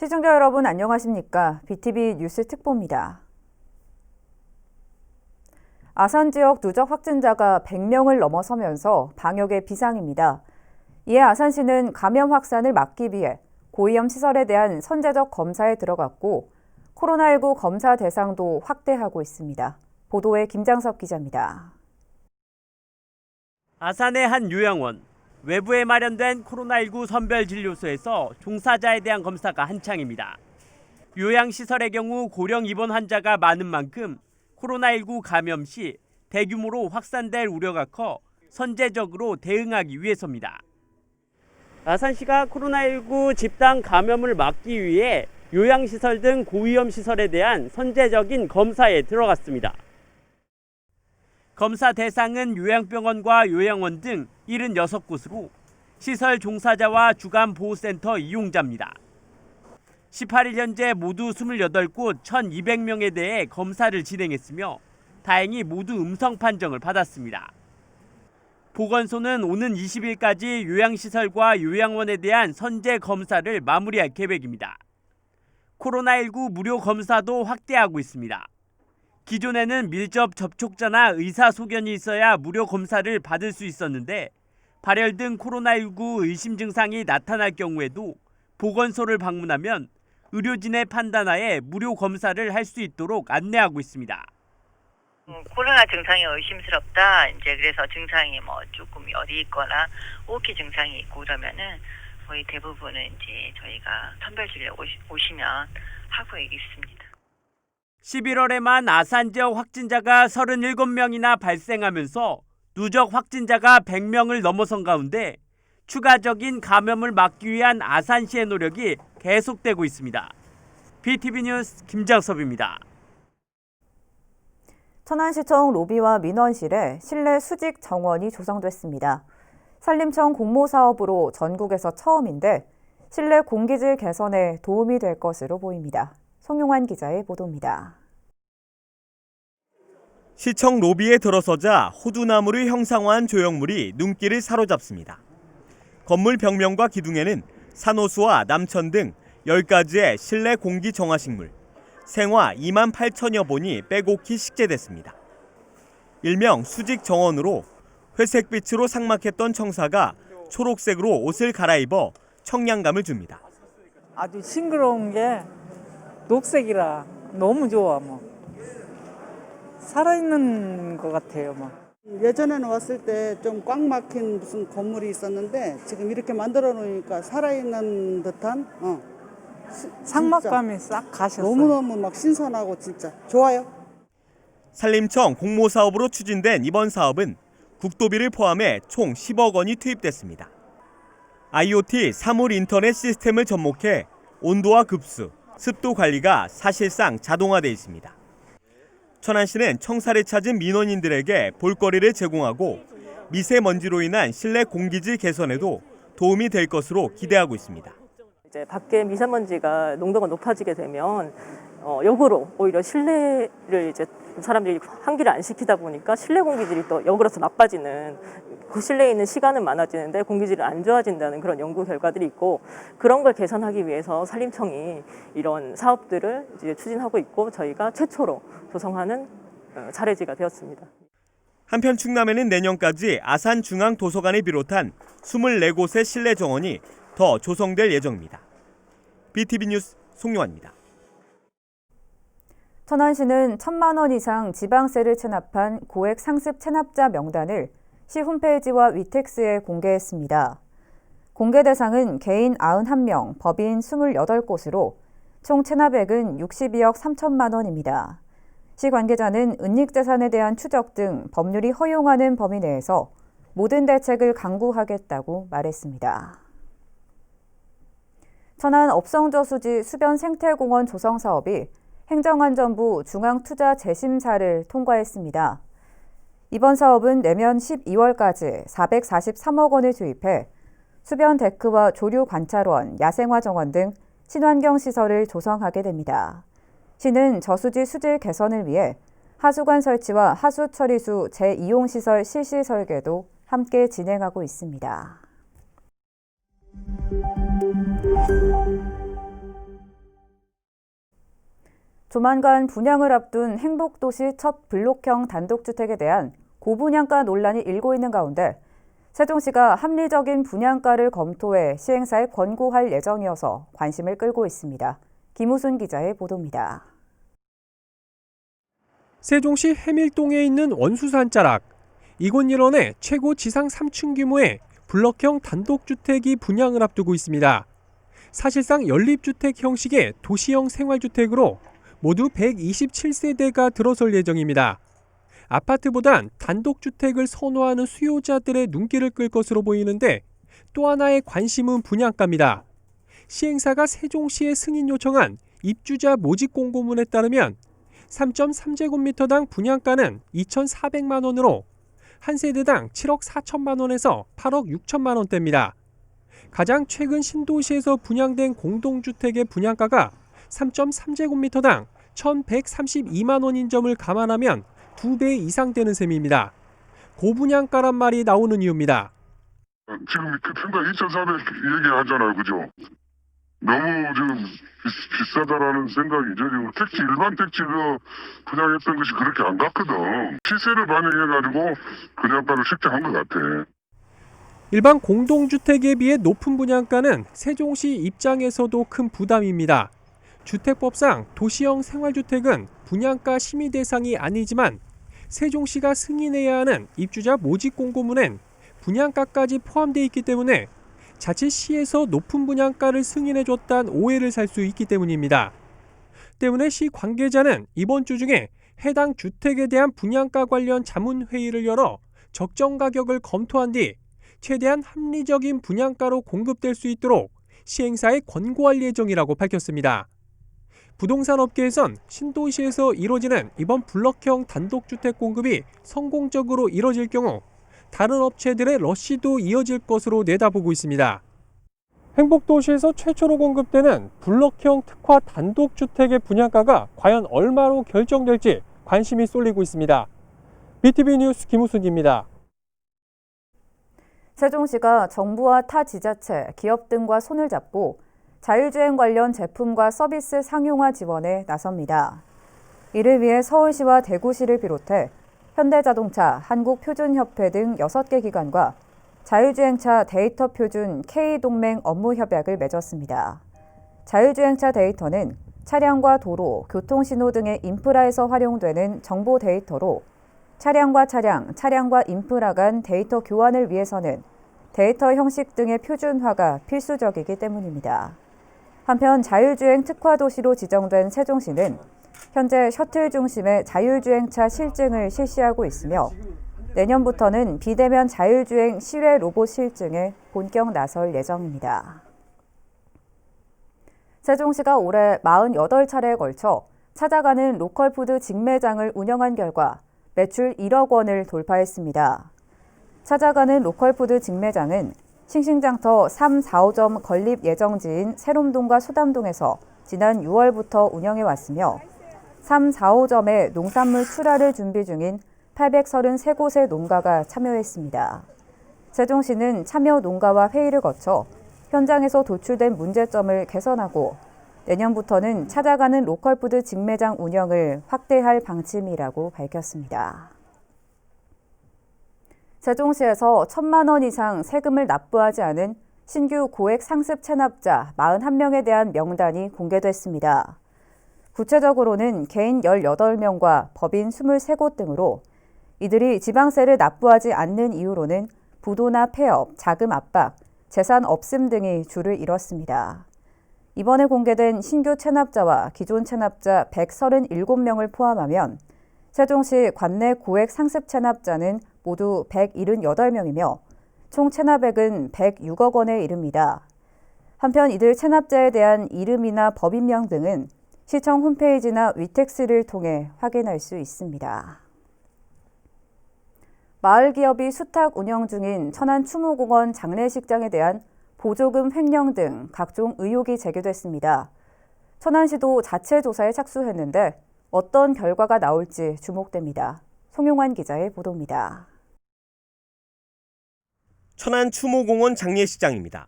시청자 여러분 안녕하십니까? BTV 뉴스 특보입니다. 아산 지역 누적 확진자가 100명을 넘어서면서 방역에 비상입니다. 이에 아산시는 감염 확산을 막기 위해 고위험 시설에 대한 선제적 검사에 들어갔고 코로나19 검사 대상도 확대하고 있습니다. 보도에 김장섭 기자입니다. 아산의 한 요양원. 외부에 마련된 코로나19 선별진료소에서 종사자에 대한 검사가 한창입니다. 요양시설의 경우 고령 입원 환자가 많은 만큼 코로나19 감염 시 대규모로 확산될 우려가 커 선제적으로 대응하기 위해서입니다. 아산시가 코로나19 집단 감염을 막기 위해 요양시설 등 고위험 시설에 대한 선제적인 검사에 들어갔습니다. 검사 대상은 요양병원과 요양원 등 76곳으로 시설 종사자와 주간보호센터 이용자입니다. 18일 현재 모두 28곳 1,200명에 대해 검사를 진행했으며 다행히 모두 음성 판정을 받았습니다. 보건소는 오는 20일까지 요양시설과 요양원에 대한 선제 검사를 마무리할 계획입니다. 코로나19 무료 검사도 확대하고 있습니다. 기존에는 밀접 접촉자나 의사소견이 있어야 무료 검사를 받을 수 있었는데 발열 등 코로나19 의심 증상이 나타날 경우에도 보건소를 방문하면 의료진의 판단하에 무료 검사를 할 수 있도록 안내하고 있습니다. 코로나 증상이 의심스럽다. 이제 그래서 증상이 조금 열이 있거나 호흡기 증상이 있고 그러면은 거의 대부분은 이제 저희가 선별진료 오시면 하고 있습니다. 11월에만 아산 지역 확진자가 37명이나 발생하면서 누적 확진자가 100명을 넘어선 가운데 추가적인 감염을 막기 위한 아산시의 노력이 계속되고 있습니다. BTV 뉴스 김장섭입니다. 천안시청 로비와 민원실에 실내 수직 정원이 조성됐습니다. 산림청 공모사업으로 전국에서 처음인데 실내 공기질 개선에 도움이 될 것으로 보입니다. 송용환 기자의 보도입니다. 시청 로비에 들어서자 호두나무를 형상화한 조형물이 눈길을 사로잡습니다. 건물 벽면과 기둥에는 산호수와 남천 등 10가지의 실내 공기 정화식물, 생화 2만 8천여 본이 빼곡히 식재됐습니다. 일명 수직 정원으로 회색빛으로 삭막했던 청사가 초록색으로 옷을 갈아입어 청량감을 줍니다. 아주 싱그러운 게 녹색이라 너무 좋아. 살아있는 것 같아요. 예전에는 왔을 때 좀 꽉 막힌 무슨 건물이 있었는데 지금 이렇게 만들어 놓으니까 살아있는 듯한 상막감이 싹 가셨어요. 너무너무 막 신선하고 진짜 좋아요. 산림청 공모사업으로 추진된 이번 사업은 국도비를 포함해 총 10억 원이 투입됐습니다. IoT 사물 인터넷 시스템을 접목해 온도와 급수, 습도 관리가 사실상 자동화돼 있습니다. 천안시는 청사를 찾은 민원인들에게 볼거리를 제공하고 미세먼지로 인한 실내 공기질 개선에도 도움이 될 것으로 기대하고 있습니다. 이제 밖에 미세먼지가 농도가 높아지게 되면 역으로 오히려 실내를 이제 사람들이 환기를 안 시키다 보니까 실내 공기질이 또 역으로 더 나빠지는, 그 실내에 있는 시간은 많아지는데 공기질은 안 좋아진다는 그런 연구 결과들이 있고, 그런 걸 개선하기 위해서 산림청이 이런 사업들을 이제 추진하고 있고 저희가 최초로 조성하는 사례지가 되었습니다. 한편 충남에는 내년까지 아산 중앙도서관을 비롯한 24곳의 실내 정원이 더 조성될 예정입니다. BTV 뉴스 송용환입니다. 천안시는 1,000만 원 이상 지방세를 체납한 고액 상습 체납자 명단을 시 홈페이지와 위텍스에 공개했습니다. 공개 대상은 개인 91명, 법인 28곳으로 총 체납액은 62억 3천만 원입니다. 시 관계자는 은닉재산에 대한 추적 등 법률이 허용하는 범위 내에서 모든 대책을 강구하겠다고 말했습니다. 천안 업성저수지 수변 생태공원 조성 사업이 행정안전부 중앙투자재심사를 통과했습니다. 이번 사업은 내년 12월까지 443억 원을 투입해 수변 데크와 조류 관찰원, 야생화 정원 등 친환경 시설을 조성하게 됩니다. 시는 저수지 수질 개선을 위해 하수관 설치와 하수 처리수 재이용 시설 실시 설계도 함께 진행하고 있습니다. 조만간 분양을 앞둔 행복도시 첫 블록형 단독주택에 대한 고분양가 논란이 일고 있는 가운데 세종시가 합리적인 분양가를 검토해 시행사에 권고할 예정이어서 관심을 끌고 있습니다. 김우순 기자의 보도입니다. 세종시 해밀동에 있는 원수산 자락. 이곳 일원에 최고 지상 3층 규모의 블럭형 단독주택이 분양을 앞두고 있습니다. 사실상 연립주택 형식의 도시형 생활주택으로 모두 127세대가 들어설 예정입니다. 아파트보단 단독주택을 선호하는 수요자들의 눈길을 끌 것으로 보이는데 또 하나의 관심은 분양가입니다. 시행사가 세종시에 승인 요청한 입주자 모집 공고문에 따르면 3.3제곱미터당 분양가는 2,400만 원으로 한 세대당 7억 4천만 원에서 8억 6천만 원대입니다. 가장 최근 신도시에서 분양된 공동주택의 분양가가 3.3제곱미터당 1,132만 원인 점을 감안하면 2배 이상 되는 셈입니다. 고분양가란 말이 나오는 이유입니다. 지금 평당 2,400 얘기하잖아요, 그죠? 너무 지금 비싸다라는 생각이죠. 지금 택지 일반 택지 분양했던 것이 그렇게 안 갔거든. 시세를 반영해가지고 분양가를 책정한 것 같아. 일반 공동주택에 비해 높은 분양가는 세종시 입장에서도 큰 부담입니다. 주택법상 도시형 생활주택은 분양가 심의 대상이 아니지만 세종시가 승인해야 하는 입주자 모집 공고문엔 분양가까지 포함되어 있기 때문에 자칫 시에서 높은 분양가를 승인해줬다는 오해를 살 수 있기 때문입니다. 때문에 시 관계자는 이번 주 중에 해당 주택에 대한 분양가 관련 자문회의를 열어 적정 가격을 검토한 뒤 최대한 합리적인 분양가로 공급될 수 있도록 시행사에 권고할 예정이라고 밝혔습니다. 부동산 업계에선 신도시에서 이뤄지는 이번 블럭형 단독주택 공급이 성공적으로 이뤄질 경우 다른 업체들의 러시도 이어질 것으로 내다보고 있습니다. 행복도시에서 최초로 공급되는 블럭형 특화 단독주택의 분양가가 과연 얼마로 결정될지 관심이 쏠리고 있습니다. BTV 뉴스 김우순입니다. 세종시가 정부와 타 지자체, 기업 등과 손을 잡고 자율주행 관련 제품과 서비스 상용화 지원에 나섭니다. 이를 위해 서울시와 대구시를 비롯해 현대자동차, 한국표준협회 등 6개 기관과 자율주행차 데이터 표준 K동맹 업무 협약을 맺었습니다. 자율주행차 데이터는 차량과 도로, 교통신호 등의 인프라에서 활용되는 정보 데이터로 차량과 차량, 차량과 인프라 간 데이터 교환을 위해서는 데이터 형식 등의 표준화가 필수적이기 때문입니다. 한편 자율주행 특화 도시로 지정된 세종시는 현재 셔틀 중심의 자율주행차 실증을 실시하고 있으며 내년부터는 비대면 자율주행 실외 로봇 실증에 본격 나설 예정입니다. 세종시가 올해 48차례에 걸쳐 찾아가는 로컬푸드 직매장을 운영한 결과 매출 1억 원을 돌파했습니다. 찾아가는 로컬푸드 직매장은 싱싱장터 3, 4호점 건립 예정지인 새롬동과 소담동에서 지난 6월부터 운영해왔으며 3, 4호점에 농산물 출하를 준비 중인 833곳의 농가가 참여했습니다. 세종시는 참여 농가와 회의를 거쳐 현장에서 도출된 문제점을 개선하고 내년부터는 찾아가는 로컬푸드 직매장 운영을 확대할 방침이라고 밝혔습니다. 세종시에서 1,000만 원 이상 세금을 납부하지 않은 신규 고액 상습 체납자 41명에 대한 명단이 공개됐습니다. 구체적으로는 개인 18명과 법인 23곳 등으로 이들이 지방세를 납부하지 않는 이유로는 부도나 폐업, 자금 압박, 재산 없음 등이 주를 이뤘습니다. 이번에 공개된 신규 체납자와 기존 체납자 137명을 포함하면 세종시 관내 고액 상습 체납자는 모두 178명이며 총 체납액은 106억 원에 이릅니다. 한편 이들 체납자에 대한 이름이나 법인명 등은 시청 홈페이지나 위텍스를 통해 확인할 수 있습니다. 마을 기업이 수탁 운영 중인 천안 추모공원 장례식장에 대한 보조금 횡령 등 각종 의혹이 제기됐습니다. 천안시도 자체 조사에 착수했는데 어떤 결과가 나올지 주목됩니다. 송용환 기자의 보도입니다. 천안 추모공원 장례식장입니다.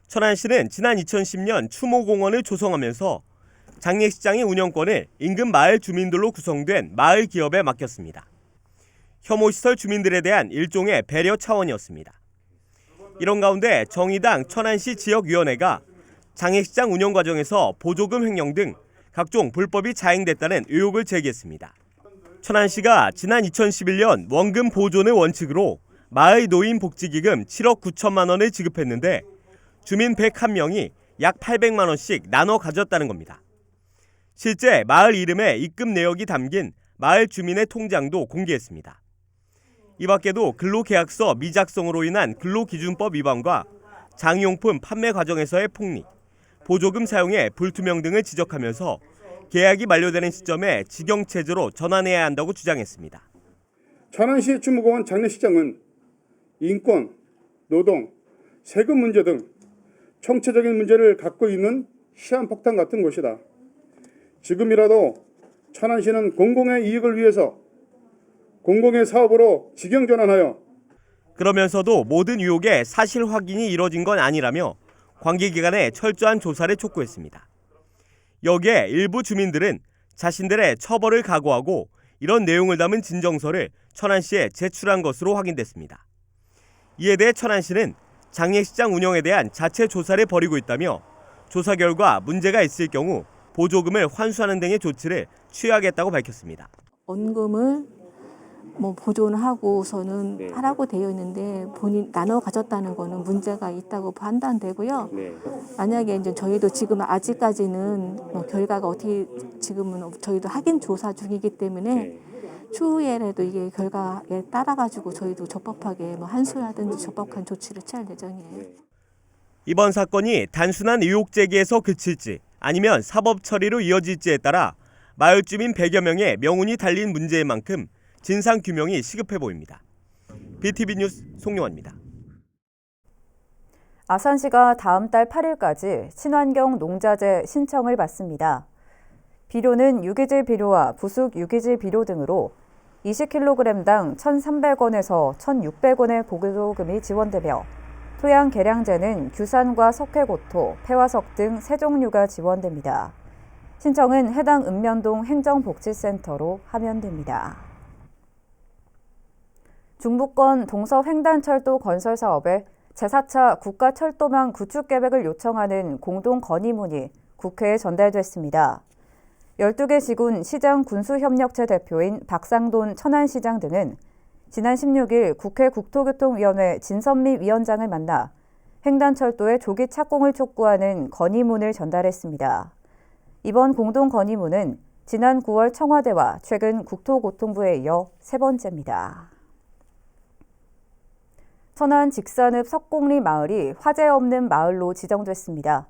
천안시는 지난 2010년 추모공원을 조성하면서 장례식장의 운영권을 인근 마을 주민들로 구성된 마을 기업에 맡겼습니다. 혐오시설 주민들에 대한 일종의 배려 차원이었습니다. 이런 가운데 정의당 천안시 지역위원회가 장례식장 운영 과정에서 보조금 횡령 등 각종 불법이 자행됐다는 의혹을 제기했습니다. 천안시가 지난 2011년 원금 보존의 원칙으로 마을 노인 복지기금 7억 9천만 원을 지급했는데 주민 101명이 약 800만 원씩 나눠 가졌다는 겁니다. 실제 마을 이름에 입금 내역이 담긴 마을 주민의 통장도 공개했습니다. 이 밖에도 근로계약서 미작성으로 인한 근로기준법 위반과 장용품 판매 과정에서의 폭리, 보조금 사용의 불투명 등을 지적하면서 계약이 만료되는 시점에 직영체제로 전환해야 한다고 주장했습니다. 천안시 주무공원 장례식장은 인권, 노동, 세금 문제 등 총체적인 문제를 갖고 있는 시한폭탄 같은 곳이다. 지금이라도 천안시는 공공의 이익을 위해서 공공의 사업으로 직영전환하여 그러면서도 모든 의혹의 사실 확인이 이뤄진 건 아니라며 관계기관에 철저한 조사를 촉구했습니다. 여기에 일부 주민들은 자신들의 처벌을 각오하고 이런 내용을 담은 진정서를 천안시에 제출한 것으로 확인됐습니다. 이에 대해 천안시는 장례식장 운영에 대한 자체 조사를 벌이고 있다며 조사 결과 문제가 있을 경우 보조금을 환수하는 등의 조치를 취하겠다고 밝혔습니다. 원금을 보존하고서는 하라고 되어 있는데 본인 나눠 가졌다는 거는 문제가 있다고 판단되고요. 만약에 이제 저희도 지금 아직까지는 결과가 어떻게 지금은 저희도 확인 조사 중이기 때문에 추후에라도 이게 결과에 따라 가지고 저희도 적법하게 환수라든지 적법한 조치를 취할 예정이에요. 이번 사건이 단순한 의혹 제기에서 그칠지 아니면 사법 처리로 이어질지에 따라 마을 주민 100여 명의 명운이 달린 문제인 만큼 진상 규명이 시급해 보입니다. BTV 뉴스 송용환입니다. 아산시가 다음 달 8일까지 친환경 농자재 신청을 받습니다. 비료는 유기질 비료와 부숙 유기질 비료 등으로 20kg당 1,300원에서 1,600원의 보조금이 지원되며 토양 개량제는 규산과 석회고토, 폐화석 등 세 종류가 지원됩니다. 신청은 해당 읍면동 행정복지센터로 하면 됩니다. 중부권 동서횡단철도 건설 사업에 제4차 국가철도망 구축계획을 요청하는 공동 건의문이 국회에 전달됐습니다. 12개 시군 시장 군수협력체 대표인 박상돈 천안시장 등은 지난 16일 국회 국토교통위원회 진선미 위원장을 만나 횡단철도의 조기 착공을 촉구하는 건의문을 전달했습니다. 이번 공동 건의문은 지난 9월 청와대와 최근 국토교통부에 이어 세 번째입니다. 천안 직산읍 석곡리 마을이 화재 없는 마을로 지정됐습니다.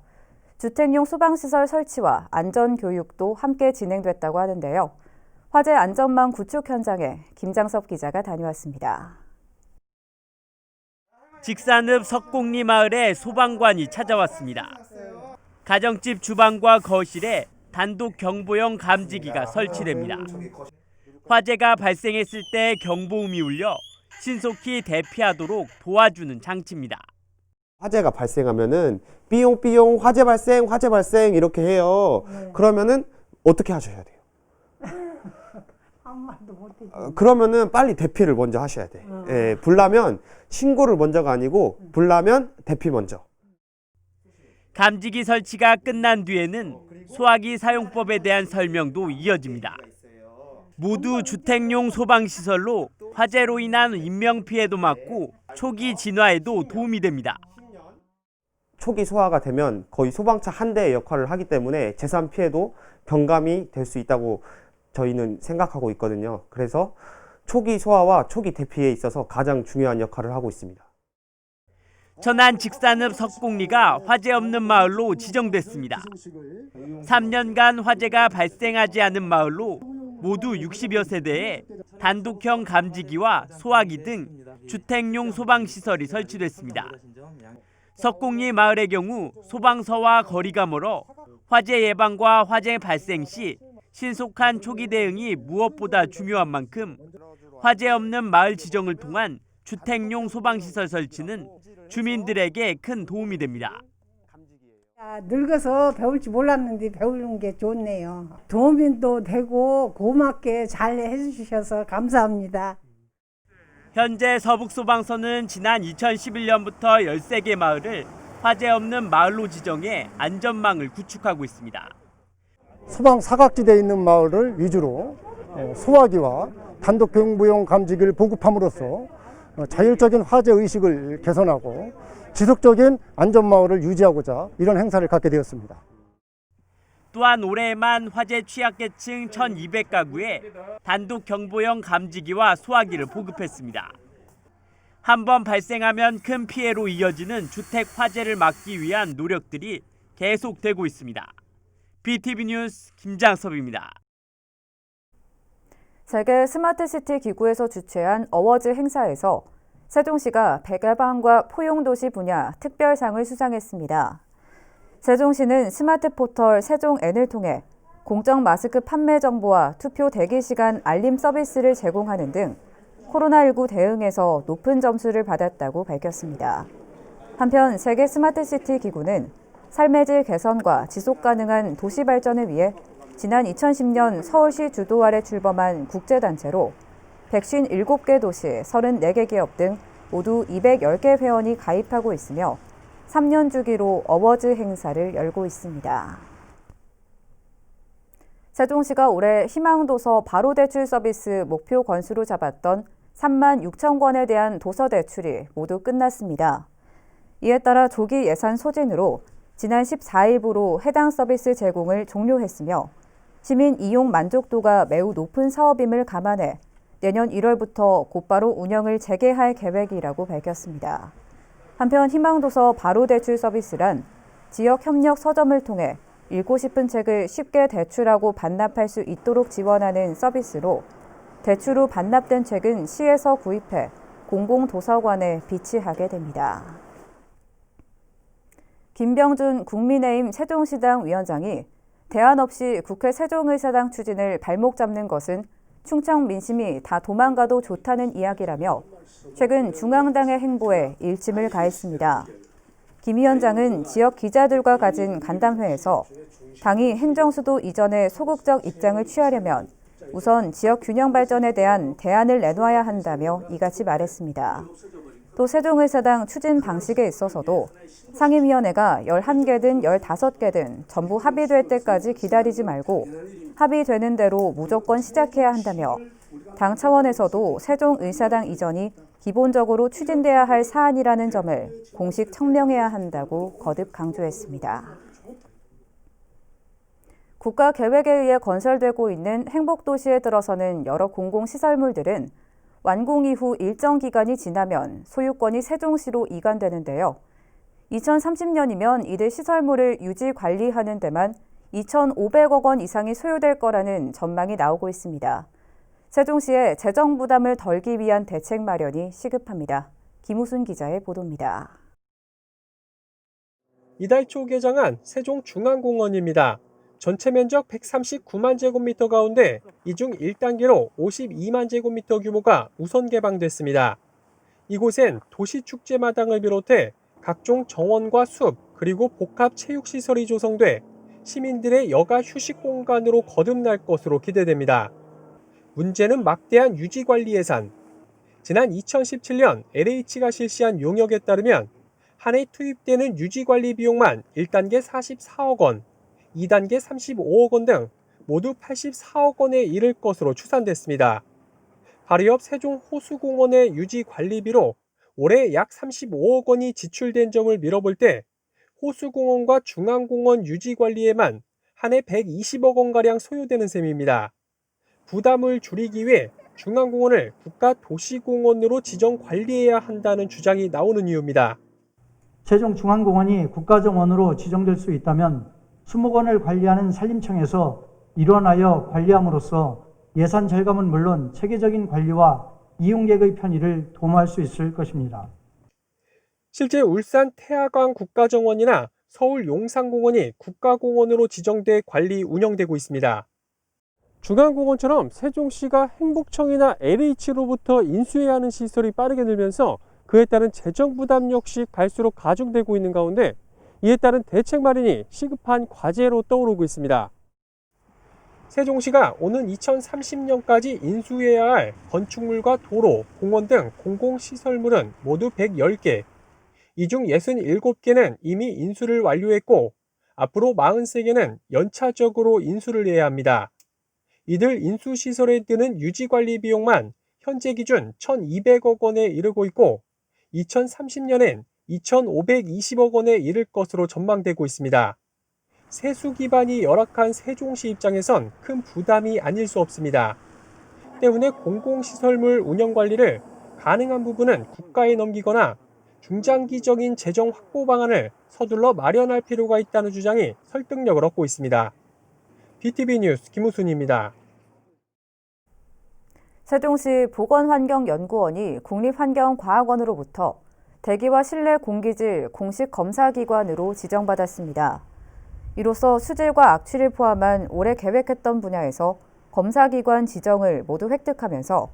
주택용 소방시설 설치와 안전교육도 함께 진행됐다고 하는데요. 화재 안전망 구축 현장에 김장섭 기자가 다녀왔습니다. 직산읍 석곡리 마을에 소방관이 찾아왔습니다. 가정집 주방과 거실에 단독 경보용 감지기가 설치됩니다. 화재가 발생했을 때 경보음이 울려 신속히 대피하도록 도와주는 장치입니다. 화재가 발생하면은 삐용삐용 화재 발생 이렇게 해요. 그러면은 어떻게 하셔야 돼요? 아무 말도 못해. 그러면은 빨리 대피를 먼저 하셔야 돼. 예, 불나면 신고를 먼저가 아니고 불나면 대피 먼저. 감지기 설치가 끝난 뒤에는 소화기 사용법에 대한 설명도 이어집니다. 모두 주택용 소방시설로 화재로 인한 인명피해도 막고 초기 진화에도 도움이 됩니다. 초기 소화가 되면 거의 소방차 한 대의 역할을 하기 때문에 재산 피해도 경감이 될 수 있다고 저희는 생각하고 있거든요. 그래서 초기 소화와 초기 대피에 있어서 가장 중요한 역할을 하고 있습니다. 천안 직산읍 석곡리가 화재 없는 마을로 지정됐습니다. 3년간 화재가 발생하지 않은 마을로 모두 60여 세대에 단독형 감지기와 소화기 등 주택용 소방시설이 설치됐습니다. 석곡리 마을의 경우 소방서와 거리가 멀어 화재 예방과 화재 발생 시 신속한 초기 대응이 무엇보다 중요한 만큼 화재 없는 마을 지정을 통한 주택용 소방시설 설치는 주민들에게 큰 도움이 됩니다. 늙어서 배울지 몰랐는데 배우는 게 좋네요. 도움도 되고 고맙게 잘 해주셔서 감사합니다. 현재 서북소방서는 지난 2011년부터 13개 마을을 화재 없는 마을로 지정해 안전망을 구축하고 있습니다. 소방 사각지대에 있는 마을을 위주로 소화기와 단독 경보용 감지기를 보급함으로써 자율적인 화재 의식을 개선하고 지속적인 안전마을을 유지하고자 이런 행사를 갖게 되었습니다. 또한 올해에만 화재 취약계층 1,200가구에 단독 경보용 감지기와 소화기를 보급했습니다. 한번 발생하면 큰 피해로 이어지는 주택 화재를 막기 위한 노력들이 계속되고 있습니다. BTV 뉴스 김장섭입니다. 세계 스마트시티 기구에서 주최한 어워즈 행사에서 세종시가 백야방과 포용도시 분야 특별상을 수상했습니다. 세종시는 스마트 포털 세종N을 통해 공적 마스크 판매 정보와 투표 대기 시간 알림 서비스를 제공하는 등 코로나19 대응에서 높은 점수를 받았다고 밝혔습니다. 한편 세계 스마트시티 기구는 삶의 질 개선과 지속 가능한 도시 발전을 위해 지난 2010년 서울시 주도 아래 출범한 국제단체로 157개 도시 34개 기업 등 모두 210개 회원이 가입하고 있으며 3년 주기로 어워즈 행사를 열고 있습니다. 세종시가 올해 희망도서 바로대출 서비스 목표 건수로 잡았던 3만 6천 건에 대한 도서 대출이 모두 끝났습니다. 이에 따라 조기 예산 소진으로 지난 14일부로 해당 서비스 제공을 종료했으며 시민 이용 만족도가 매우 높은 사업임을 감안해 내년 1월부터 곧바로 운영을 재개할 계획이라고 밝혔습니다. 한편 희망도서 바로대출 서비스란 지역협력 서점을 통해 읽고 싶은 책을 쉽게 대출하고 반납할 수 있도록 지원하는 서비스로 대출 후 반납된 책은 시에서 구입해 공공도서관에 비치하게 됩니다. 김병준 국민의힘 세종시당 위원장이 대안 없이 국회 세종의사당 추진을 발목 잡는 것은 충청 민심이 다 도망가도 좋다는 이야기라며 최근 중앙당의 행보에 일침을 가했습니다. 김 위원장은 지역 기자들과 가진 간담회에서 당이 행정수도 이전에 소극적 입장을 취하려면 우선 지역 균형 발전에 대한 대안을 내놔야 한다며 이같이 말했습니다. 또 세종의사당 추진 방식에 있어서도 상임위원회가 11개든 15개든 전부 합의될 때까지 기다리지 말고 합의되는 대로 무조건 시작해야 한다며 당 차원에서도 세종의사당 이전이 기본적으로 추진돼야 할 사안이라는 점을 공식 청명해야 한다고 거듭 강조했습니다. 국가계획에 의해 건설되고 있는 행복도시에 들어서는 여러 공공시설물들은 완공 이후 일정 기간이 지나면 소유권이 세종시로 이관되는데요. 2030년이면 이들 시설물을 유지 관리하는 데만 2,500억 원 이상이 소요될 거라는 전망이 나오고 있습니다. 세종시의 재정 부담을 덜기 위한 대책 마련이 시급합니다. 김우순 기자의 보도입니다. 이달 초 개장한 세종중앙공원입니다. 전체 면적 139만 제곱미터 가운데 이 중 1단계로 52만 제곱미터 규모가 우선 개방됐습니다. 이곳엔 도시축제마당을 비롯해 각종 정원과 숲 그리고 복합체육시설이 조성돼 시민들의 여가 휴식 공간으로 거듭날 것으로 기대됩니다. 문제는 막대한 유지관리 예산. 지난 2017년 LH가 실시한 용역에 따르면 한 해 투입되는 유지관리 비용만 1단계 44억 원, 2단계 35억 원 등 모두 84억 원에 이를 것으로 추산됐습니다. 바로 옆 세종호수공원의 유지관리비로 올해 약 35억 원이 지출된 점을 미뤄볼 때 호수공원과 중앙공원 유지관리에만 한 해 120억 원가량 소요되는 셈입니다. 부담을 줄이기 위해 중앙공원을 국가도시공원으로 지정 관리해야 한다는 주장이 나오는 이유입니다. 세종중앙공원이 국가정원으로 지정될 수 있다면 수목원을 관리하는 산림청에서 일원하여 관리함으로써 예산 절감은 물론 체계적인 관리와 이용객의 편의를 도모할 수 있을 것입니다. 실제 울산 태화강 국가정원이나 서울 용산공원이 국가공원으로 지정돼 관리 운영되고 있습니다. 중앙공원처럼 세종시가 행복청이나 LH로부터 인수해야 하는 시설이 빠르게 늘면서 그에 따른 재정 부담 역시 갈수록 가중되고 있는 가운데 이에 따른 대책 마련이 시급한 과제로 떠오르고 있습니다. 세종시가 오는 2030년까지 인수해야 할 건축물과 도로, 공원 등 공공시설물은 모두 110개, 이 중 67개는 이미 인수를 완료했고 앞으로 43개는 연차적으로 인수를 해야 합니다. 이들 인수시설에 드는 유지관리 비용만 현재 기준 1,200억 원에 이르고 있고 2030년엔 2,520억 원에 이를 것으로 전망되고 있습니다. 세수 기반이 열악한 세종시 입장에선 큰 부담이 아닐 수 없습니다. 때문에 공공시설물 운영관리를 가능한 부분은 국가에 넘기거나 중장기적인 재정 확보 방안을 서둘러 마련할 필요가 있다는 주장이 설득력을 얻고 있습니다. BTV 뉴스 김우순입니다. 세종시 보건환경연구원이 국립환경과학원으로부터 대기와 실내 공기질 공식 검사기관으로 지정받았습니다. 이로써 수질과 악취를 포함한 올해 계획했던 분야에서 검사기관 지정을 모두 획득하면서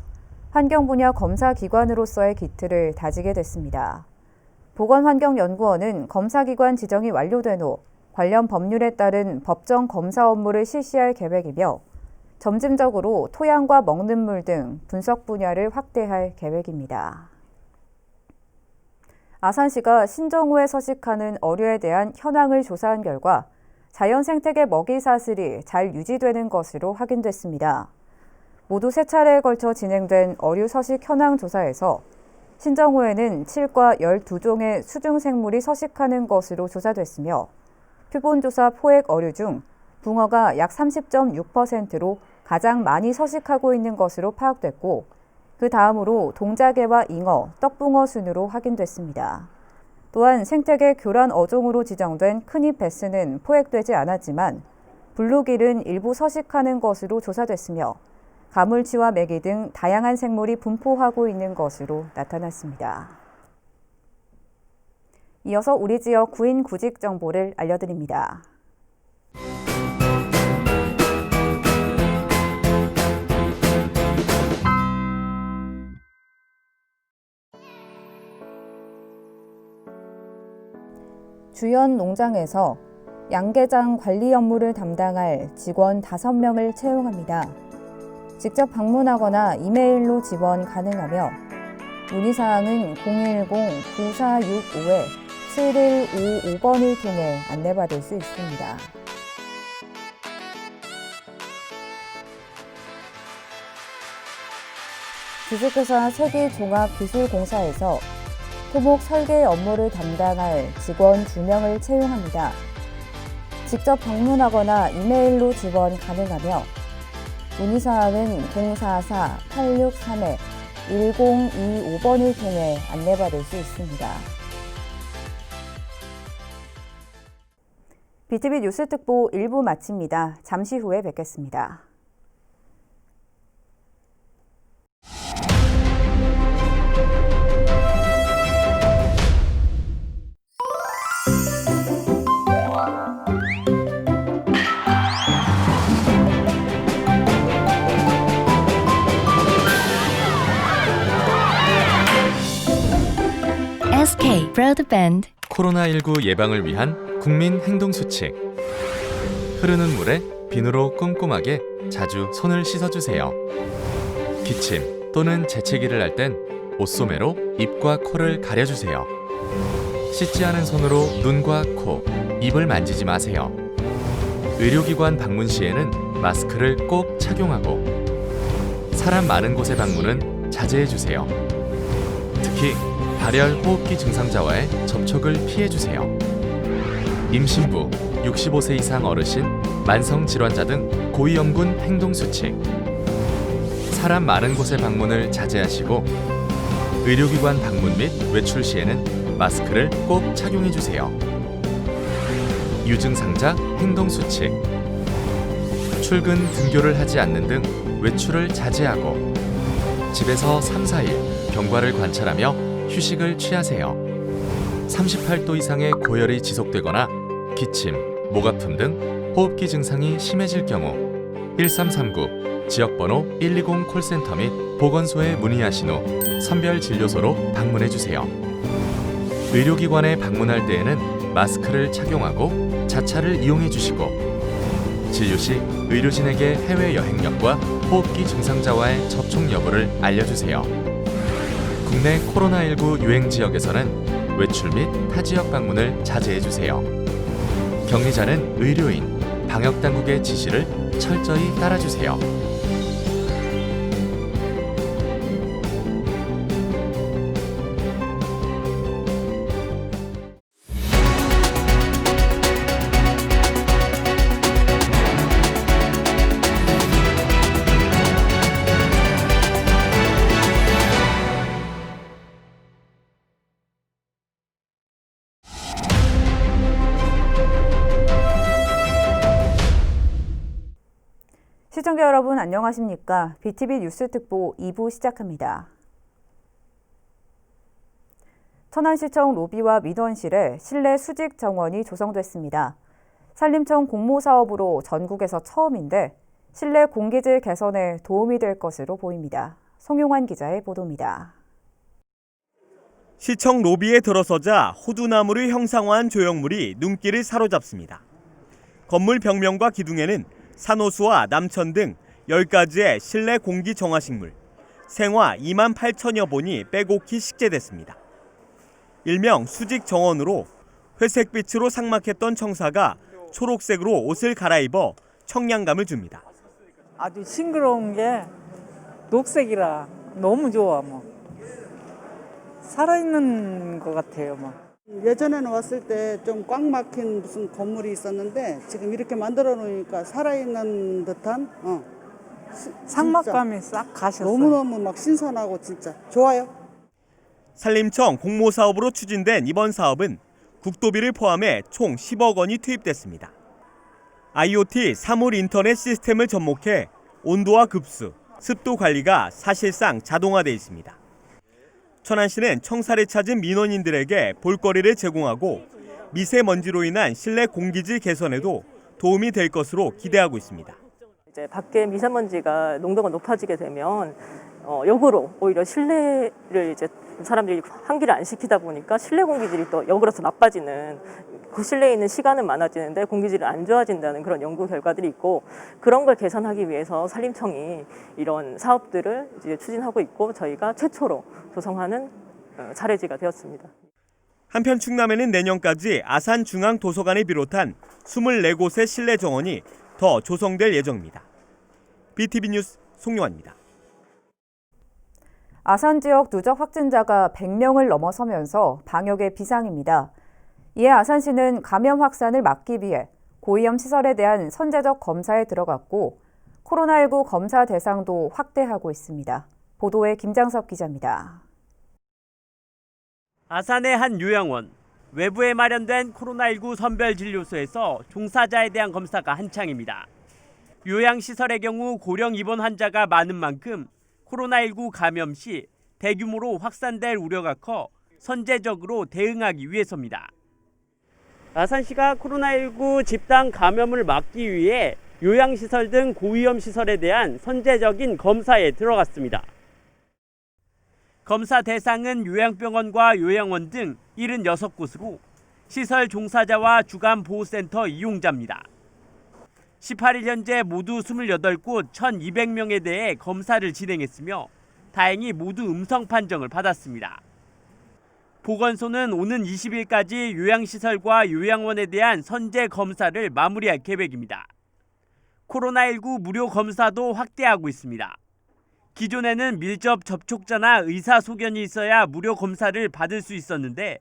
환경 분야 검사기관으로서의 기틀을 다지게 됐습니다. 보건환경연구원은 검사기관 지정이 완료된 후 관련 법률에 따른 법정 검사 업무를 실시할 계획이며 점진적으로 토양과 먹는 물 등 분석 분야를 확대할 계획입니다. 아산시가 신정호에 서식하는 어류에 대한 현황을 조사한 결과 자연 생태계 먹이 사슬이 잘 유지되는 것으로 확인됐습니다. 모두 3차례에 걸쳐 진행된 어류 서식 현황 조사에서 신정호에는 7과 12종의 수중 생물이 서식하는 것으로 조사됐으며 표본조사 포획 어류 중 붕어가 약 30.6%로 가장 많이 서식하고 있는 것으로 파악됐고 그 다음으로 동자개와 잉어, 떡붕어 순으로 확인됐습니다. 또한 생태계 교란 어종으로 지정된 큰입 베스는 포획되지 않았지만 블루길은 일부 서식하는 것으로 조사됐으며 가물치와 메기 등 다양한 생물이 분포하고 있는 것으로 나타났습니다. 이어서 우리 지역 구인 구직 정보를 알려드립니다. 주연 농장에서 양계장 관리 업무를 담당할 직원 5명을 채용합니다. 직접 방문하거나 이메일로 지원 가능하며 문의사항은 010-9465-7155번을 통해 안내받을 수 있습니다. 주식회사 세기종합기술공사에서 토목 설계 업무를 담당할 직원 2명을 채용합니다. 직접 방문하거나 이메일로 지원 가능하며 문의사항은 044-863-1025번을 통해 안내받을 수 있습니다. BTV 뉴스 특보 1부 마칩니다. 잠시 후에 뵙겠습니다. SK 브로드밴드 코로나19 예방을 위한 국민 행동수칙. 흐르는 물에 비누로 꼼꼼하게 자주 손을 씻어주세요. 기침 또는 재채기를 할 땐 옷소매로 입과 코를 가려주세요. 씻지 않은 손으로 눈과 코, 입을 만지지 마세요. 의료기관 방문 시에는 마스크를 꼭 착용하고 사람 많은 곳의 방문은 자제해주세요. 특히 발열 호흡기 증상자와의 접촉을 피해주세요. 임신부, 65세 이상 어르신, 만성질환자 등 고위험군 행동수칙. 사람 많은 곳의 방문을 자제하시고 의료기관 방문 및 외출 시에는 마스크를 꼭 착용해주세요. 유증상자 행동수칙. 출근, 등교를 하지 않는 등 외출을 자제하고 집에서 3-4일 경과를 관찰하며 휴식을 취하세요. 38도 이상의 고열이 지속되거나 기침, 목 아픔 등 호흡기 증상이 심해질 경우 1339 지역번호 120 콜센터 및 보건소에 문의하신 후 선별진료소로 방문해주세요. 의료기관에 방문할 때에는 마스크를 착용하고 자차를 이용해 주시고 진료 시 의료진에게 해외 여행력과 호흡기 증상자와의 접촉 여부를 알려주세요. 국내 코로나19 유행 지역에서는 외출 및 타 지역 방문을 자제해 주세요. 격리자는 의료인, 방역당국의 지시를 철저히 따라주세요. 시청자 여러분 안녕하십니까? BTV 뉴스 특보 2부 시작합니다. 천안시청 로비와 민원실에 실내 수직 정원이 조성됐습니다. 산림청 공모사업으로 전국에서 처음인데 실내 공기질 개선에 도움이 될 것으로 보입니다. 송용환 기자의 보도입니다. 시청 로비에 들어서자 호두나무를 형상화한 조형물이 눈길을 사로잡습니다. 건물 벽면과 기둥에는 산호수와 남천 등 10가지의 실내 공기 정화식물, 생화 2만 8천여 본이 빼곡히 식재됐습니다. 일명 수직 정원으로 회색빛으로 삭막했던 청사가 초록색으로 옷을 갈아입어 청량감을 줍니다. 아주 싱그러운 게 녹색이라 너무 좋아. 뭐 살아있는 것 같아요. 뭐. 예전에는 왔을 때 좀 꽉 막힌 무슨 건물이 있었는데 지금 이렇게 만들어 놓으니까 살아있는 듯한 상막감이 싹 가셨어요. 너무너무 막 신선하고 진짜 좋아요. 산림청 공모사업으로 추진된 이번 사업은 국도비를 포함해 총 10억 원이 투입됐습니다. IoT 사물 인터넷 시스템을 접목해 온도와 급수, 습도 관리가 사실상 자동화돼 있습니다. 천안시는 청사를 찾은 민원인들에게 볼거리를 제공하고 미세먼지로 인한 실내 공기질 개선에도 도움이 될 것으로 기대하고 있습니다. 이제 밖에 미세먼지가 농도가 높아지게 되면 역으로 오히려 실내를 이제 사람들이 환기를 안 시키다 보니까 실내 공기질이 또 역으로 더 나빠지는, 그 실내에 있는 시간은 많아지는데 공기질이 안 좋아진다는 그런 연구 결과들이 있고, 그런 걸 개선하기 위해서 산림청이 이런 사업들을 이제 추진하고 있고 저희가 최초로 조성하는 사례지가 되었습니다. 한편 충남에는 내년까지 아산중앙도서관을 비롯한 24곳의 실내 정원이 더 조성될 예정입니다. BTV 뉴스 송용환입니다. 아산 지역 누적 확진자가 100명을 넘어서면서 방역에 비상입니다. 이에 아산시는 감염 확산을 막기 위해 고위험 시설에 대한 선제적 검사에 들어갔고 코로나19 검사 대상도 확대하고 있습니다. 보도에 김장섭 기자입니다. 아산의 한 요양원, 외부에 마련된 코로나19 선별진료소에서 종사자에 대한 검사가 한창입니다. 요양시설의 경우 고령 입원 환자가 많은 만큼 코로나19 감염 시 대규모로 확산될 우려가 커 선제적으로 대응하기 위해서입니다. 아산시가 코로나19 집단 감염을 막기 위해 요양시설 등 고위험 시설에 대한 선제적인 검사에 들어갔습니다. 검사 대상은 요양병원과 요양원 등 76곳으로 시설 종사자와 주간보호센터 이용자입니다. 18일 현재 모두 28곳 1,200명에 대해 검사를 진행했으며 다행히 모두 음성 판정을 받았습니다. 보건소는 오는 20일까지 요양시설과 요양원에 대한 선제 검사를 마무리할 계획입니다. 코로나19 무료 검사도 확대하고 있습니다. 기존에는 밀접 접촉자나 의사소견이 있어야 무료 검사를 받을 수 있었는데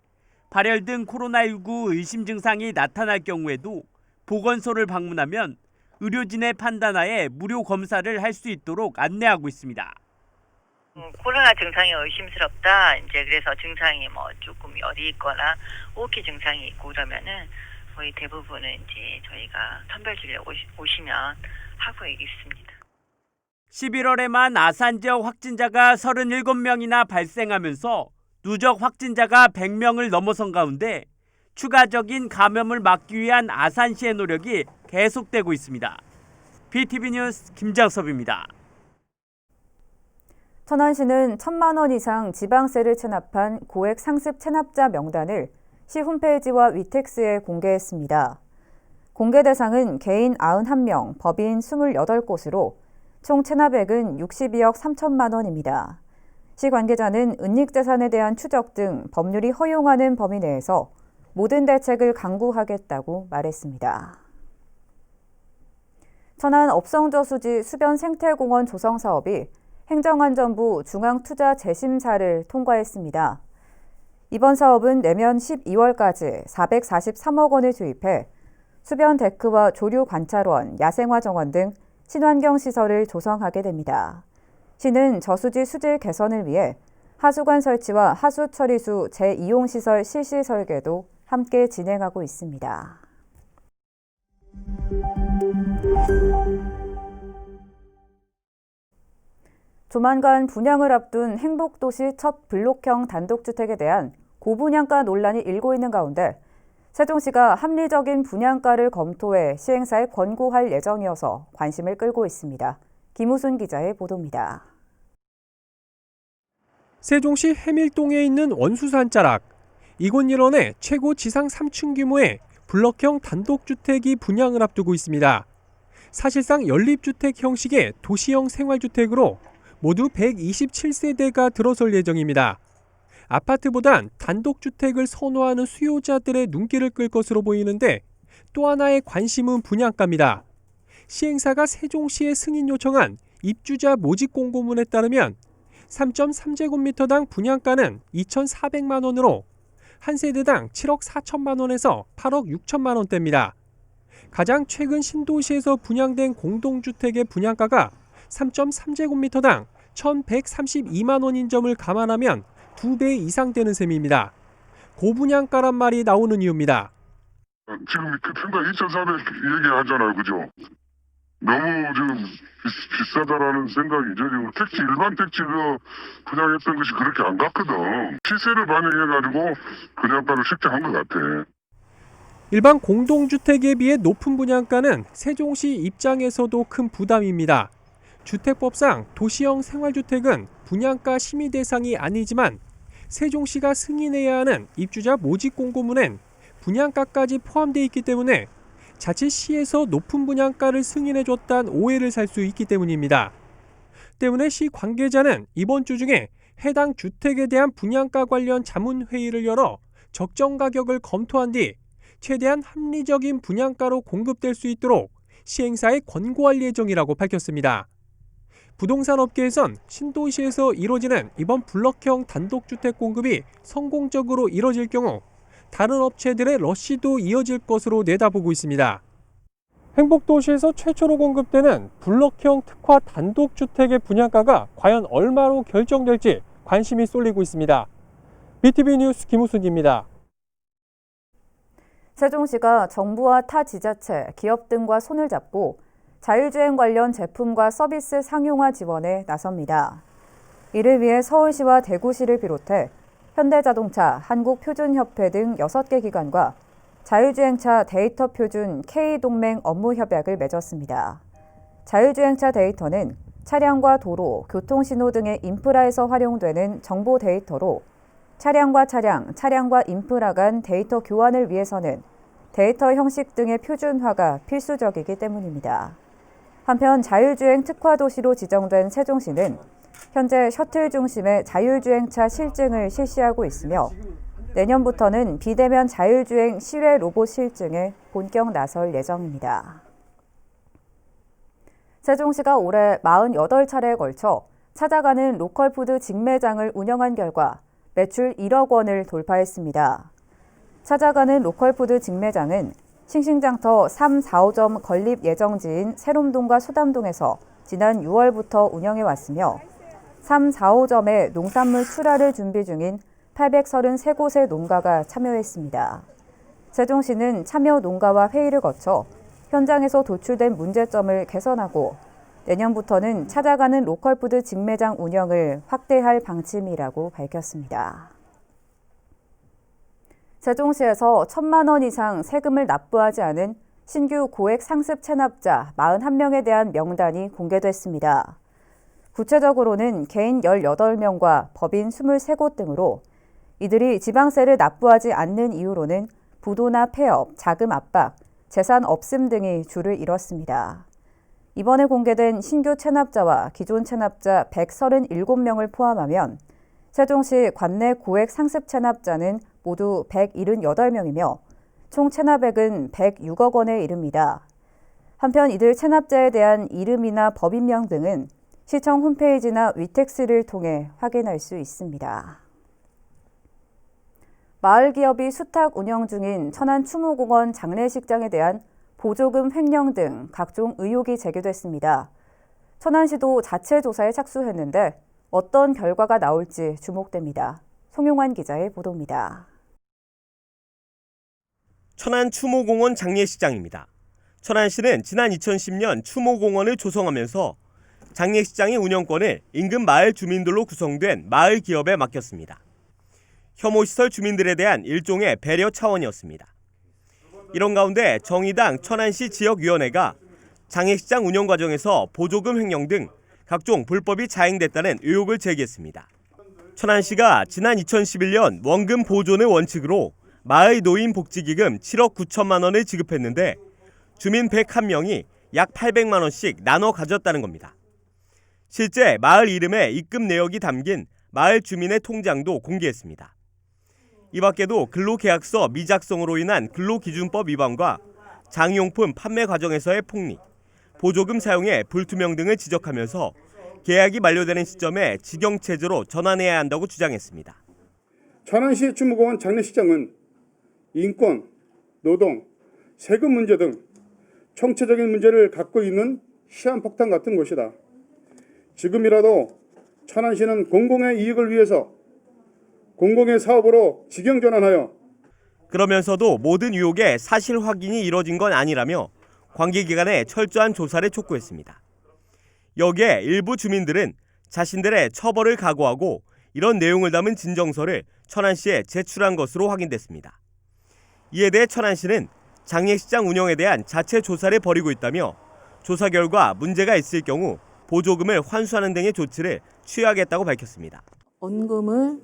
발열 등 코로나19 의심 증상이 나타날 경우에도 보건소를 방문하면 의료진의 판단하에 무료 검사를 할 수 있도록 안내하고 있습니다. 코로나 증상이 의심스럽다. 이제 그래서 증상이 뭐 조금 열이 있거나 호흡기 증상이 있고 그러면은 거의 대부분은 이제 저희가 선별진료 오시면 하고 있습니다. 11월에만 아산 지역 확진자가 37명이나 발생하면서 누적 확진자가 100명을 넘어선 가운데 추가적인 감염을 막기 위한 아산시의 노력이 계속되고 있습니다. BTV 뉴스 김장섭입니다. 천안시는 1,000만 원 이상 지방세를 체납한 고액 상습 체납자 명단을 시 홈페이지와 위텍스에 공개했습니다. 공개 대상은 개인 91명, 법인 28곳으로 총 체납액은 62억 3천만 원입니다. 시 관계자는 은닉재산에 대한 추적 등 법률이 허용하는 범위 내에서 모든 대책을 강구하겠다고 말했습니다. 천안 업성저수지 수변 생태공원 조성 사업이 행정안전부 중앙투자재심사를 통과했습니다. 이번 사업은 내년 12월까지 443억 원을 투입해 수변 데크와 조류 관찰원, 야생화 정원 등 친환경 시설을 조성하게 됩니다. 시는 저수지 수질 개선을 위해 하수관 설치와 하수 처리수 재이용 시설 실시 설계도 함께 진행하고 있습니다. 조만간 분양을 앞둔 행복도시 첫 블록형 단독주택에 대한 고분양가 논란이 일고 있는 가운데 세종시가 합리적인 분양가를 검토해 시행사에 권고할 예정이어서 관심을 끌고 있습니다. 김우순 기자의 보도입니다. 세종시 해밀동에 있는 원수산 자락. 이곳 일원에 최고 지상 3층 규모의 블럭형 단독주택이 분양을 앞두고 있습니다. 사실상 연립주택 형식의 도시형 생활주택으로 모두 127세대가 들어설 예정입니다. 아파트보단 단독주택을 선호하는 수요자들의 눈길을 끌 것으로 보이는데 또 하나의 관심은 분양가입니다. 시행사가 세종시에 승인 요청한 입주자 모집 공고문에 따르면 3.3제곱미터당 분양가는 2,400만 원으로 한 세대당 7억 4천만 원에서 8억 6천만 원대입니다. 가장 최근 신도시에서 분양된 공동주택의 분양가가 3.3제곱미터당 1,132만 원인 점을 감안하면 2배 이상 되는 셈입니다. 고분양가란 말이 나오는 이유입니다. 지금 평당 2,400 얘기하잖아요, 그죠? 너무 지금 비싸다라는 생각이죠. 지금 택지 일반 택지 분양했던 것이 그렇게 안 갔거든. 시세를 반영해가지고 분양가를 책정한 것 같아. 일반 공동주택에 비해 높은 분양가는 세종시 입장에서도 큰 부담입니다. 주택법상 도시형 생활주택은 분양가 심의 대상이 아니지만 세종시가 승인해야 하는 입주자 모집 공고문엔 분양가까지 포함되어 있기 때문에 자칫 시에서 높은 분양가를 승인해줬다는 오해를 살 수 있기 때문입니다. 때문에 시 관계자는 이번 주 중에 해당 주택에 대한 분양가 관련 자문회의를 열어 적정 가격을 검토한 뒤 최대한 합리적인 분양가로 공급될 수 있도록 시행사에 권고할 예정이라고 밝혔습니다. 부동산 업계에선 신도시에서 이뤄지는 이번 블럭형 단독주택 공급이 성공적으로 이뤄질 경우 다른 업체들의 러시도 이어질 것으로 내다보고 있습니다. 행복도시에서 최초로 공급되는 블럭형 특화 단독주택의 분양가가 과연 얼마로 결정될지 관심이 쏠리고 있습니다. BTV 뉴스 김우순입니다. 세종시가 정부와 타 지자체, 기업 등과 손을 잡고 자율주행 관련 제품과 서비스 상용화 지원에 나섭니다. 이를 위해 서울시와 대구시를 비롯해 현대자동차, 한국표준협회 등 6개 기관과 자율주행차 데이터 표준 K동맹 업무 협약을 맺었습니다. 자율주행차 데이터는 차량과 도로, 교통신호 등의 인프라에서 활용되는 정보 데이터로 차량과 차량, 차량과 인프라 간 데이터 교환을 위해서는 데이터 형식 등의 표준화가 필수적이기 때문입니다. 한편 자율주행 특화 도시로 지정된 세종시는 현재 셔틀 중심의 자율주행차 실증을 실시하고 있으며 내년부터는 비대면 자율주행 실외 로봇 실증에 본격 나설 예정입니다. 세종시가 올해 48차례에 걸쳐 찾아가는 로컬푸드 직매장을 운영한 결과 매출 1억 원을 돌파했습니다. 찾아가는 로컬푸드 직매장은 싱싱장터 3, 4호점 건립 예정지인 새롬동과 소담동에서 지난 6월부터 운영해왔으며 3, 4호점에 농산물 출하를 준비 중인 833곳의 농가가 참여했습니다. 세종시는 참여 농가와 회의를 거쳐 현장에서 도출된 문제점을 개선하고 내년부터는 찾아가는 로컬푸드 직매장 운영을 확대할 방침이라고 밝혔습니다. 세종시에서 1,000만 원 이상 세금을 납부하지 않은 신규 고액 상습 체납자 41명에 대한 명단이 공개됐습니다. 구체적으로는 개인 18명과 법인 23곳 등으로 이들이 지방세를 납부하지 않는 이유로는 부도나 폐업, 자금 압박, 재산 없음 등이 줄을 이뤘습니다. 이번에 공개된 신규 체납자와 기존 체납자 137명을 포함하면 세종시 관내 고액 상습 체납자는 모두 178명이며 총 체납액은 106억 원에 이릅니다. 한편 이들 체납자에 대한 이름이나 법인명 등은 시청 홈페이지나 위택스를 통해 확인할 수 있습니다. 마을 기업이 수탁 운영 중인 천안 추모공원 장례식장에 대한 보조금 횡령 등 각종 의혹이 제기됐습니다. 천안시도 자체 조사에 착수했는데 어떤 결과가 나올지 주목됩니다. 송용환 기자의 보도입니다. 천안 추모공원 장례식장입니다. 천안시는 지난 2010년 추모공원을 조성하면서 장례식장의 운영권을 인근 마을 주민들로 구성된 마을 기업에 맡겼습니다. 혐오시설 주민들에 대한 일종의 배려 차원이었습니다. 이런 가운데 정의당 천안시 지역위원회가 장례식장 운영 과정에서 보조금 횡령 등 각종 불법이 자행됐다는 의혹을 제기했습니다. 천안시가 지난 2011년 원금 보존의 원칙으로 마을 노인 복지기금 7억 9천만 원을 지급했는데 주민 101명이 약 800만 원씩 나눠 가졌다는 겁니다. 실제 마을 이름에 입금 내역이 담긴 마을 주민의 통장도 공개했습니다. 이 밖에도 근로계약서 미작성으로 인한 근로기준법 위반과 장용품 판매 과정에서의 폭리, 보조금 사용의 불투명 등을 지적하면서 계약이 만료되는 시점에 직영체제로 전환해야 한다고 주장했습니다. 천안시 추모공원 장례식장은 인권, 노동, 세금 문제 등 총체적인 문제를 갖고 있는 시한폭탄 같은 곳이다. 지금이라도 천안시는 공공의 이익을 위해서 공공의 사업으로 직영전환하여 그러면서도 모든 의혹의 사실 확인이 이뤄진 건 아니라며 관계기관에 철저한 조사를 촉구했습니다. 여기에 일부 주민들은 자신들의 처벌을 각오하고 이런 내용을 담은 진정서를 천안시에 제출한 것으로 확인됐습니다. 이에 대해 천안시는 장례식장 운영에 대한 자체 조사를 벌이고 있다며 조사 결과 문제가 있을 경우 보조금을 환수하는 등의 조치를 취하겠다고 밝혔습니다. 원금을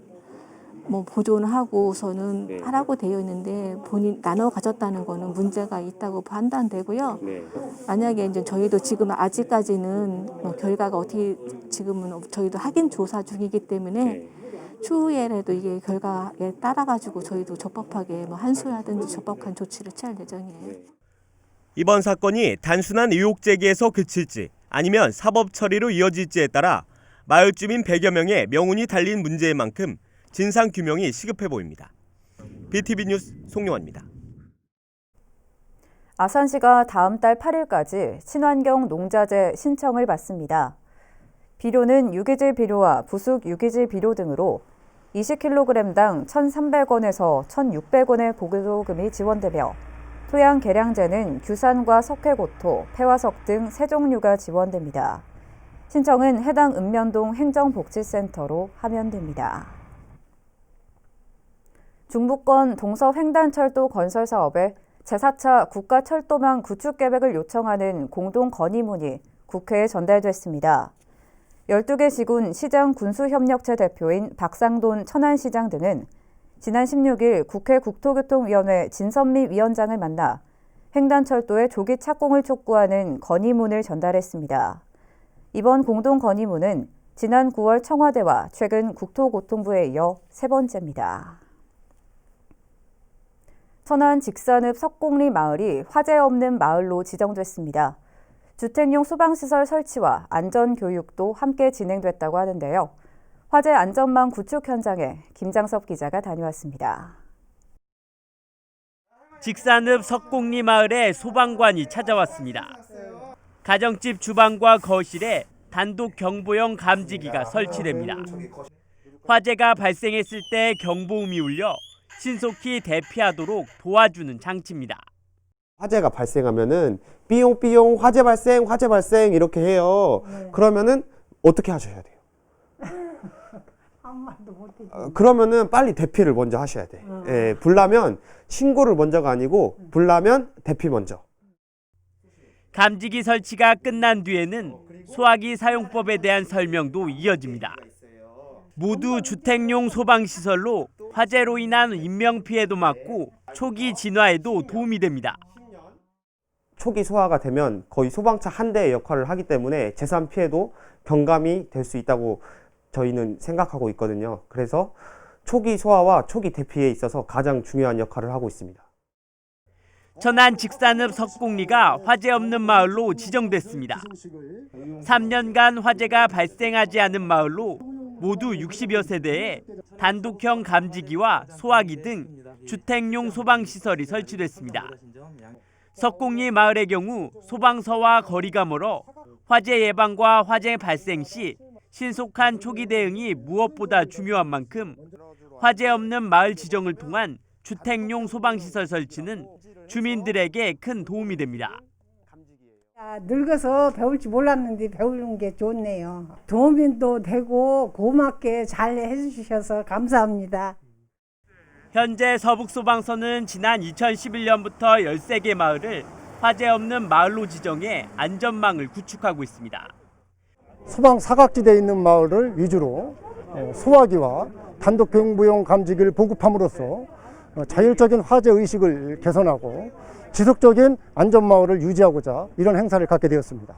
보존하고서는 하라고 되어 있는데 본인 나눠 가졌다는 거는 문제가 있다고 판단되고요. 만약에 이제 저희도 지금 아직까지는 결과가 어떻게 지금은 저희도 확인 조사 중이기 때문에 추후에라도 이게 결과에 따라 가지고 저희도 적법하게 한수라든지 적법한 조치를 취할 예정이에요. 이번 사건이 단순한 의혹 제기에서 그칠지 아니면 사법 처리로 이어질지에 따라 마을 주민 100여 명의 명운이 달린 문제인 만큼 진상 규명이 시급해 보입니다. BTV 뉴스 송용환입니다. 아산시가 다음 달 8일까지 친환경 농자재 신청을 받습니다. 비료는 유기질 비료와 부숙 유기질 비료 등으로 20kg당 1,300원에서 1,600원의 보조금이 지원되며 토양 개량제는 규산과 석회고토, 폐화석 등 3종류가 지원됩니다. 신청은 해당 읍면동 행정복지센터로 하면 됩니다. 중부권 동서횡단철도 건설 사업에 제4차 국가철도망 구축 계획을 요청하는 공동 건의문이 국회에 전달됐습니다. 12개 시군 시장 군수협력체 대표인 박상돈 천안시장 등은 지난 16일 국회 국토교통위원회 진선미 위원장을 만나 횡단철도의 조기 착공을 촉구하는 건의문을 전달했습니다. 이번 공동 건의문은 지난 9월 청와대와 최근 국토고통부에 이어 세 번째입니다. 천안 직산읍 석곡리 마을이 화재 없는 마을로 지정됐습니다. 주택용 소방시설 설치와 안전교육도 함께 진행됐다고 하는데요. 화재 안전망 구축 현장에 김장섭 기자가 다녀왔습니다. 직산읍 석곡리 마을에 소방관이 찾아왔습니다. 가정집 주방과 거실에 단독 경보용 감지기가 설치됩니다. 화재가 발생했을 때 경보음이 울려 신속히 대피하도록 도와주는 장치입니다. 화재가 발생하면은 삐용삐용 화재 발생 이렇게 해요. 그러면은 어떻게 하셔야 돼요? 그러면은 빨리 대피를 먼저 하셔야 돼. 예, 불나면 신고를 먼저가 아니고 불나면 대피 먼저. 감지기 설치가 끝난 뒤에는 소화기 사용법에 대한 설명도 이어집니다. 모두 주택용 소방시설로 화재로 인한 인명피해도 막고 초기 진화에도 도움이 됩니다. 초기 소화가 되면 거의 소방차 한 대의 역할을 하기 때문에 재산 피해도 경감이 될 수 있다고 저희는 생각하고 있거든요. 그래서 초기 소화와 초기 대피에 있어서 가장 중요한 역할을 하고 있습니다. 천안 직산읍 석곡리가 화재 없는 마을로 지정됐습니다. 3년간 화재가 발생하지 않은 마을로 모두 60여 세대에 단독형 감지기와 소화기 등 주택용 소방시설이 설치됐습니다. 석곡리 마을의 경우 소방서와 거리가 멀어 화재 예방과 화재 발생 시 신속한 초기 대응이 무엇보다 중요한 만큼 화재 없는 마을 지정을 통한 주택용 소방시설 설치는 주민들에게 큰 도움이 됩니다. 늙어서 배울 줄 몰랐는데 배우는 게 좋네요. 도움도 되고 고맙게 잘 해주셔서 감사합니다. 현재 서북소방서는 지난 2011년부터 13개 마을을 화재 없는 마을로 지정해 안전망을 구축하고 있습니다. 소방 사각지대에 있는 마을을 위주로 소화기와 단독 경보용 감지기를 보급함으로써 자율적인 화재 의식을 개선하고 지속적인 안전마을을 유지하고자 이런 행사를 갖게 되었습니다.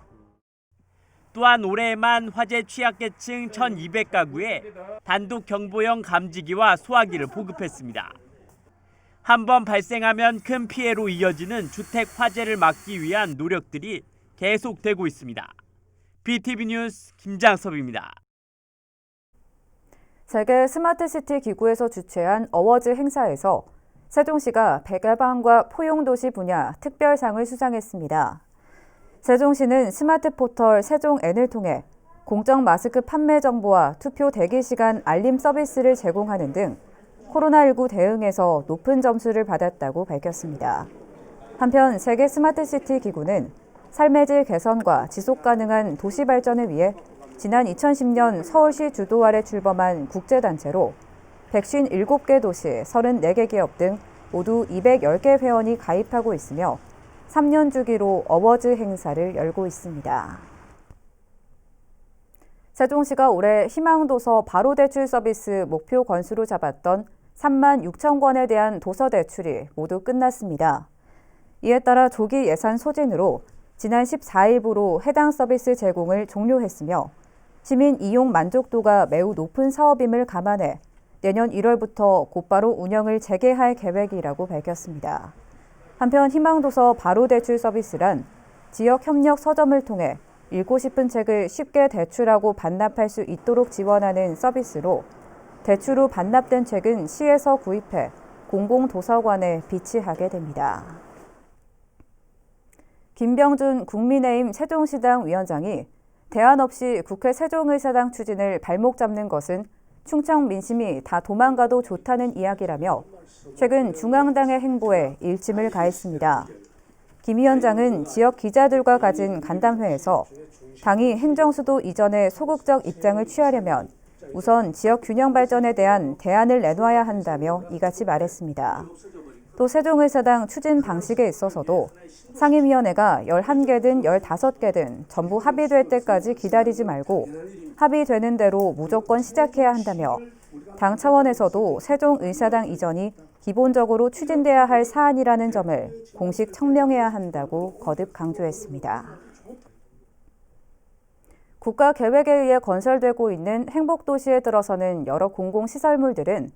또한 올해에만 화재 취약계층 1,200가구에 단독 경보용 감지기와 소화기를 보급했습니다. 한번 발생하면 큰 피해로 이어지는 주택 화재를 막기 위한 노력들이 계속되고 있습니다. BTV 뉴스 김장섭입니다. 세계 스마트시티 기구에서 주최한 어워즈 행사에서 세종시가 백야방과 포용도시 분야 특별상을 수상했습니다. 세종시는 스마트 포털 세종N을 통해 공적 마스크 판매 정보와 투표 대기 시간 알림 서비스를 제공하는 등 코로나19 대응에서 높은 점수를 받았다고 밝혔습니다. 한편 세계 스마트시티 기구는 삶의 질 개선과 지속 가능한 도시 발전을 위해 지난 2010년 서울시 주도 아래 출범한 국제단체로 157개 도시 34개 기업 등 모두 210개 회원이 가입하고 있으며 3년 주기로 어워즈 행사를 열고 있습니다. 세종시가 올해 희망도서 바로 대출 서비스 목표 건수로 잡았던 3만 6천 건에 대한 도서 대출이 모두 끝났습니다. 이에 따라 조기 예산 소진으로 지난 14일부로 해당 서비스 제공을 종료했으며 시민 이용 만족도가 매우 높은 사업임을 감안해 내년 1월부터 곧바로 운영을 재개할 계획이라고 밝혔습니다. 한편 희망도서 바로 대출 서비스란 지역 협력 서점을 통해 읽고 싶은 책을 쉽게 대출하고 반납할 수 있도록 지원하는 서비스로 대출 후 반납된 책은 시에서 구입해 공공도서관에 비치하게 됩니다. 김병준 국민의힘 세종시당 위원장이 대안 없이 국회 세종의사당 추진을 발목 잡는 것은 충청 민심이 다 도망가도 좋다는 이야기라며 최근 중앙당의 행보에 일침을 가했습니다. 김 위원장은 지역 기자들과 가진 간담회에서 당이 행정수도 이전에 소극적 입장을 취하려면 우선 지역 균형 발전에 대한 대안을 내놔야 한다며 이같이 말했습니다. 또 세종의사당 추진 방식에 있어서도 상임위원회가 11개든 15개든 전부 합의될 때까지 기다리지 말고 합의되는 대로 무조건 시작해야 한다며 당 차원에서도 세종의사당 이전이 기본적으로 추진돼야 할 사안이라는 점을 공식 청명해야 한다고 거듭 강조했습니다. 국가계획에 의해 건설되고 있는 행복도시에 들어서는 여러 공공시설물들은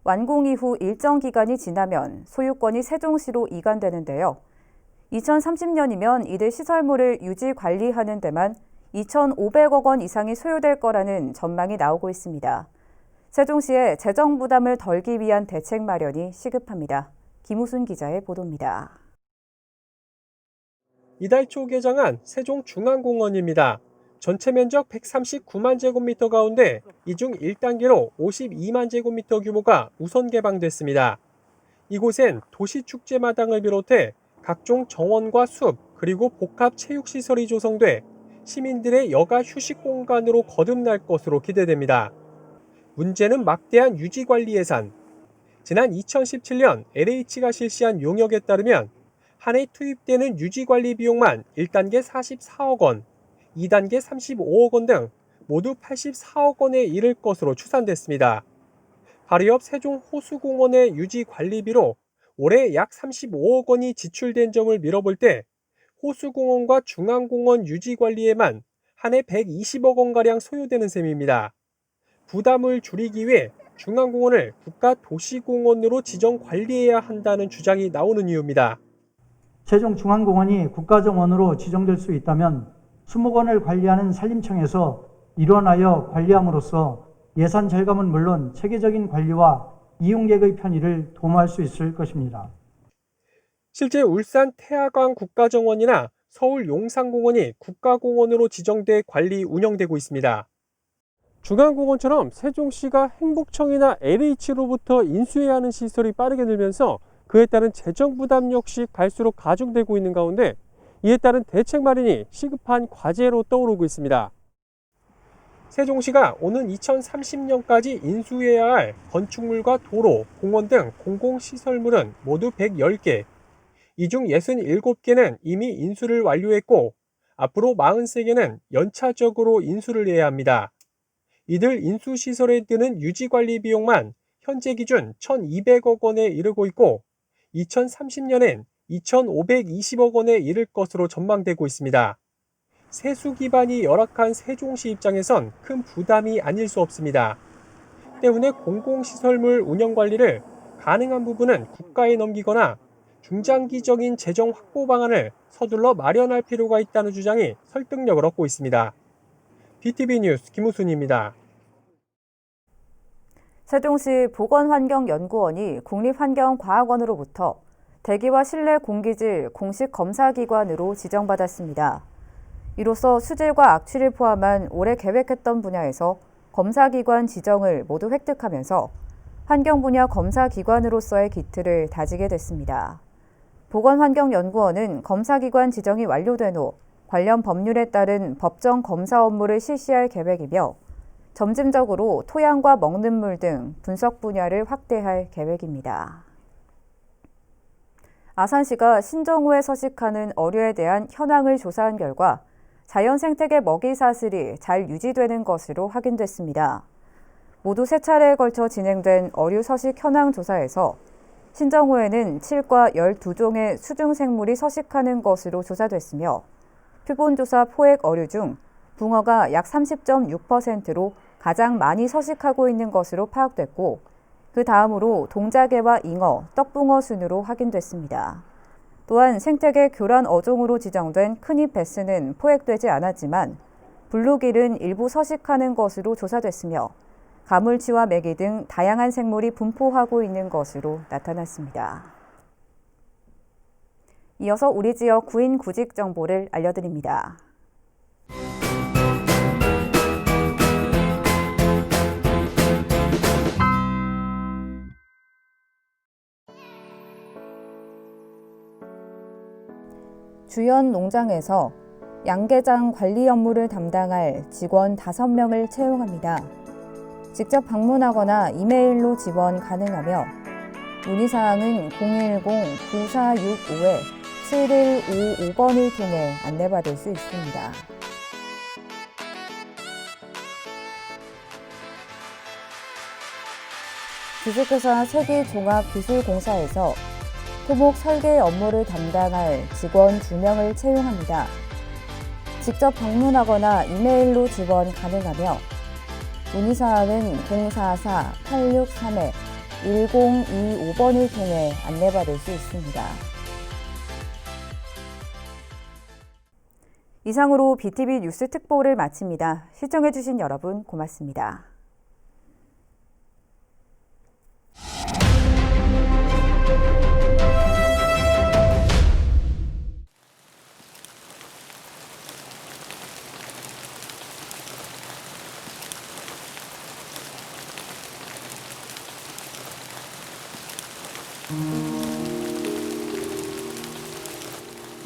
완공 이후 일정 기간이 지나면 소유권이 세종시로 이관되는데요. 2030년이면 이들 시설물을 유지 관리하는 데만 2,500억 원 이상이 소요될 거라는 전망이 나오고 있습니다. 세종시의 재정 부담을 덜기 위한 대책 마련이 시급합니다. 김우순 기자의 보도입니다. 이달 초 개장한 세종중앙공원입니다. 전체 면적 139만 제곱미터 가운데 이 중 1단계로 52만 제곱미터 규모가 우선 개방됐습니다. 이곳엔 도시축제마당을 비롯해 각종 정원과 숲 그리고 복합 체육시설이 조성돼 시민들의 여가 휴식 공간으로 거듭날 것으로 기대됩니다. 문제는 막대한 유지관리 예산. 지난 2017년 LH가 실시한 용역에 따르면 한 해 투입되는 유지관리 비용만 1단계 44억 원, 2단계 35억 원 등 모두 84억 원에 이를 것으로 추산됐습니다. 바로 옆 세종호수공원의 유지 관리비로 올해 약 35억 원이 지출된 점을 미뤄볼 때 호수공원과 중앙공원 유지 관리에만 한 해 120억 원가량 소요되는 셈입니다. 부담을 줄이기 위해 중앙공원을 국가도시공원으로 지정 관리해야 한다는 주장이 나오는 이유입니다. 세종중앙공원이 국가정원으로 지정될 수 있다면 수목원을 관리하는 산림청에서 일원하여 관리함으로써 예산 절감은 물론 체계적인 관리와 이용객의 편의를 도모할 수 있을 것입니다. 실제 울산 태화강 국가정원이나 서울 용산공원이 국가공원으로 지정돼 관리 운영되고 있습니다. 중앙공원처럼 세종시가 행복청이나 LH로부터 인수해야 하는 시설이 빠르게 늘면서 그에 따른 재정 부담 역시 갈수록 가중되고 있는 가운데 이에 따른 대책 마련이 시급한 과제로 떠오르고 있습니다. 세종시가 오는 2030년까지 인수해야 할 건축물과 도로, 공원 등 공공시설물은 모두 110개, 이 중 67개는 이미 인수를 완료했고 앞으로 43개는 연차적으로 인수를 해야 합니다. 이들 인수시설에 드는 유지관리 비용만 현재 기준 1,200억 원에 이르고 있고 2030년엔 2,520억 원에 이를 것으로 전망되고 있습니다. 세수 기반이 열악한 세종시 입장에선 큰 부담이 아닐 수 없습니다. 때문에 공공시설물 운영관리를 가능한 부분은 국가에 넘기거나 중장기적인 재정 확보 방안을 서둘러 마련할 필요가 있다는 주장이 설득력을 얻고 있습니다. BTV 뉴스 김우순입니다. 세종시 보건환경연구원이 국립환경과학원으로부터 대기와 실내 공기질 공식 검사기관으로 지정받았습니다. 이로써 수질과 악취를 포함한 올해 계획했던 분야에서 검사기관 지정을 모두 획득하면서 환경 분야 검사기관으로서의 기틀을 다지게 됐습니다. 보건환경연구원은 검사기관 지정이 완료된 후 관련 법률에 따른 법정 검사 업무를 실시할 계획이며 점진적으로 토양과 먹는 물 등 분석 분야를 확대할 계획입니다. 아산시가 신정호에 서식하는 어류에 대한 현황을 조사한 결과 자연 생태계 먹이 사슬이 잘 유지되는 것으로 확인됐습니다. 모두 3차례에 걸쳐 진행된 어류 서식 현황 조사에서 신정호에는 7과 12종의 수중 생물이 서식하는 것으로 조사됐으며 표본조사 포획 어류 중 붕어가 약 30.6%로 가장 많이 서식하고 있는 것으로 파악됐고 그 다음으로 동자개와 잉어, 떡붕어 순으로 확인됐습니다. 또한 생태계 교란 어종으로 지정된 큰입 베스는 포획되지 않았지만 블루길은 일부 서식하는 것으로 조사됐으며 가물치와 메기 등 다양한 생물이 분포하고 있는 것으로 나타났습니다. 이어서 우리 지역 구인 구직 정보를 알려드립니다. 주연 농장에서 양계장 관리 업무를 담당할 직원 5명을 채용합니다. 직접 방문하거나 이메일로 지원 가능하며 문의사항은 010-9465-7155번을 통해 안내받을 수 있습니다. 주식회사 세기종합기술공사에서 토목 설계 업무를 담당할 직원 2명을 채용합니다. 직접 방문하거나 이메일로 지원 가능하며 문의사항은 044-863-1025번을 통해 안내받을 수 있습니다. 이상으로 BTV 뉴스 특보를 마칩니다. 시청해주신 여러분 고맙습니다.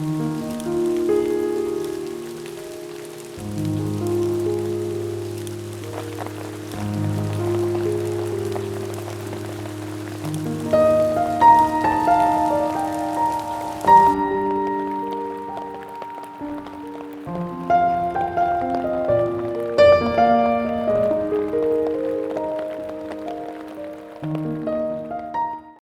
음.